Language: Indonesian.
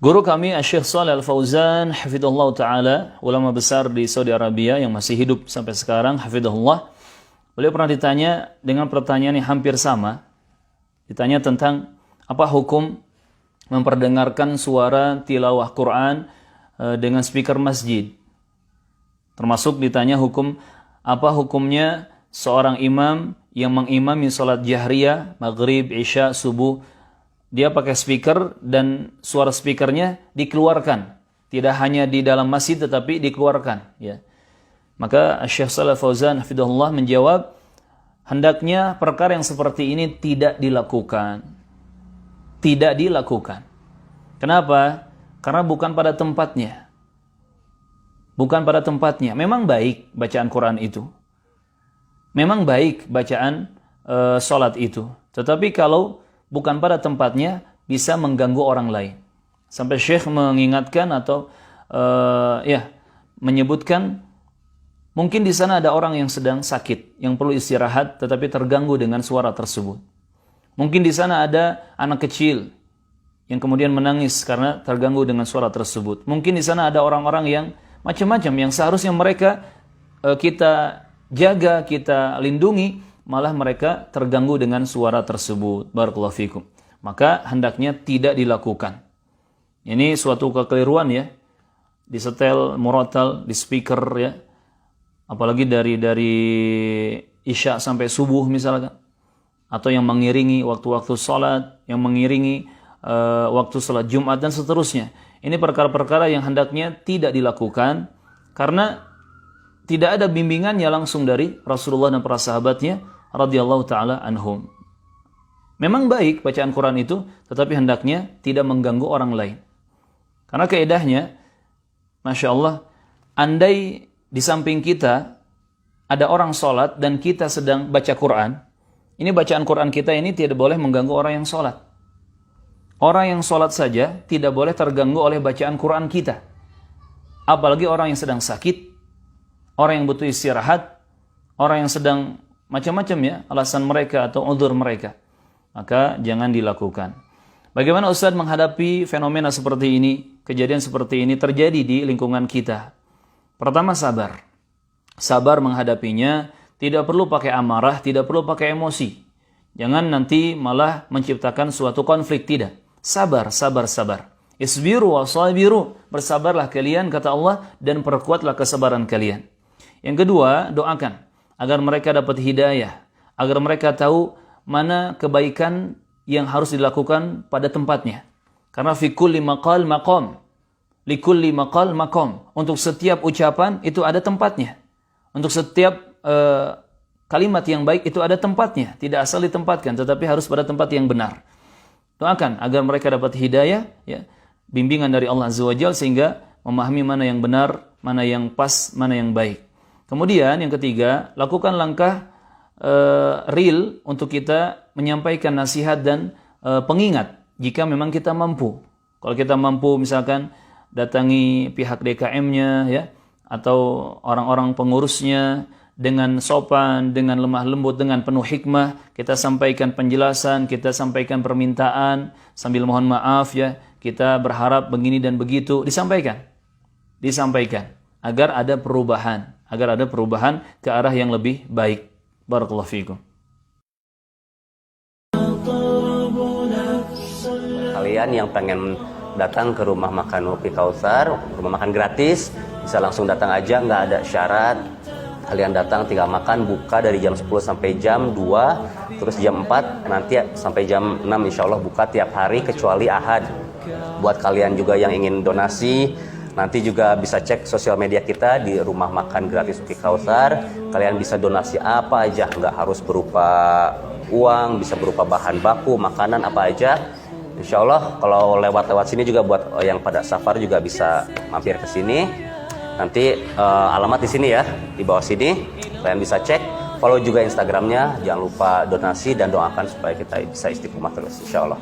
Guru kami Syekh Shalih Al-Fauzan hafizahullah taala, ulama besar di Saudi Arabia yang masih hidup sampai sekarang hafizahullah. Beliau pernah ditanya dengan pertanyaan yang hampir sama. Ditanya tentang apa hukum memperdengarkan suara tilawah Quran dengan speaker masjid. Termasuk ditanya apa hukumnya seorang imam yang mengimami salat jahriyah, maghrib, isya, subuh, dia pakai speaker dan suara speakernya dikeluarkan, tidak hanya di dalam masjid tetapi dikeluarkan, ya. Maka Syekh Shalih Fauzan hafizahullah menjawab, hendaknya perkara yang seperti ini tidak dilakukan. Tidak dilakukan. Kenapa? Karena bukan pada tempatnya. Bukan pada tempatnya. Memang baik bacaan Quran itu. Memang baik bacaan salat itu. Tetapi kalau bukan pada tempatnya, bisa mengganggu orang lain. Sampai Syekh mengingatkan atau menyebutkan, mungkin di sana ada orang yang sedang sakit, yang perlu istirahat, tetapi terganggu dengan suara tersebut. Mungkin di sana ada anak kecil yang kemudian menangis karena terganggu dengan suara tersebut. Mungkin di sana ada orang-orang yang macam-macam, yang seharusnya mereka kita jaga, kita lindungi, malah mereka terganggu dengan suara tersebut. Barakallahu fikum. Maka hendaknya tidak dilakukan. Ini suatu kekeliruan, ya. Disetel, murotal, di speaker, ya. Apalagi dari isya sampai subuh misalkan. Atau yang mengiringi waktu-waktu salat, yang mengiringi waktu salat Jumat dan seterusnya. Ini perkara-perkara yang hendaknya tidak dilakukan karena tidak ada bimbingannya langsung dari Rasulullah dan para sahabatnya radhiyallahu taala anhum. Memang baik bacaan Quran itu, tetapi hendaknya tidak mengganggu orang lain. Karena kaidahnya, Masya Allah, andai di samping kita ada orang sholat dan kita sedang baca Quran, ini bacaan Quran kita ini tidak boleh mengganggu orang yang sholat. Orang yang sholat saja tidak boleh terganggu oleh bacaan Quran kita. Apalagi orang yang sedang sakit, orang yang butuh istirahat, orang yang sedang macam-macam, ya, alasan mereka atau udzur mereka. Maka jangan dilakukan. Bagaimana Ustaz menghadapi fenomena seperti ini, kejadian seperti ini terjadi di lingkungan kita? Pertama, sabar. Sabar menghadapinya, tidak perlu pakai amarah, tidak perlu pakai emosi. Jangan nanti malah menciptakan suatu konflik, tidak. Sabar, sabar, sabar. Isbiru wa sabiru, bersabarlah kalian kata Allah dan perkuatlah kesabaran kalian. Yang kedua, doakan agar mereka dapat hidayah, agar mereka tahu mana kebaikan yang harus dilakukan pada tempatnya. Karena fi kulli maqal maqam, li kulli maqal maqam. Untuk setiap ucapan itu ada tempatnya. Untuk setiap kalimat yang baik itu ada tempatnya, tidak asal ditempatkan, tetapi harus pada tempat yang benar. Doakan agar mereka dapat hidayah, ya, bimbingan dari Allah Azza wa Jalla, sehingga memahami mana yang benar, mana yang pas, mana yang baik. Kemudian yang ketiga, lakukan langkah real untuk kita menyampaikan nasihat dan pengingat jika memang kita mampu. Kalau kita mampu misalkan datangi pihak DKM-nya, ya, atau orang-orang pengurusnya dengan sopan, dengan lemah lembut, dengan penuh hikmah, kita sampaikan penjelasan, kita sampaikan permintaan sambil mohon maaf, ya, kita berharap begini dan begitu, disampaikan agar ada perubahan ke arah yang lebih baik. Barakallahu fiikum. Kalian yang pengen datang ke rumah makan Upi Kautsar, rumah makan gratis, bisa langsung datang aja, nggak ada syarat. Kalian datang tinggal makan, buka dari jam 10 sampai jam 2, terus jam 4, nanti sampai jam 6 insya Allah buka tiap hari kecuali Ahad. Buat kalian juga yang ingin donasi, nanti juga bisa cek sosial media kita di rumah makan gratis Upi Kautsar. Kalian bisa donasi apa aja, nggak harus berupa uang, bisa berupa bahan baku, makanan apa aja. Insya Allah kalau lewat sini juga buat yang pada safar juga bisa mampir ke sini. Nanti alamat di sini, ya, di bawah sini. Kalian bisa cek, follow juga Instagramnya. Jangan lupa donasi dan doakan supaya kita bisa istiqomah terus, insya Allah.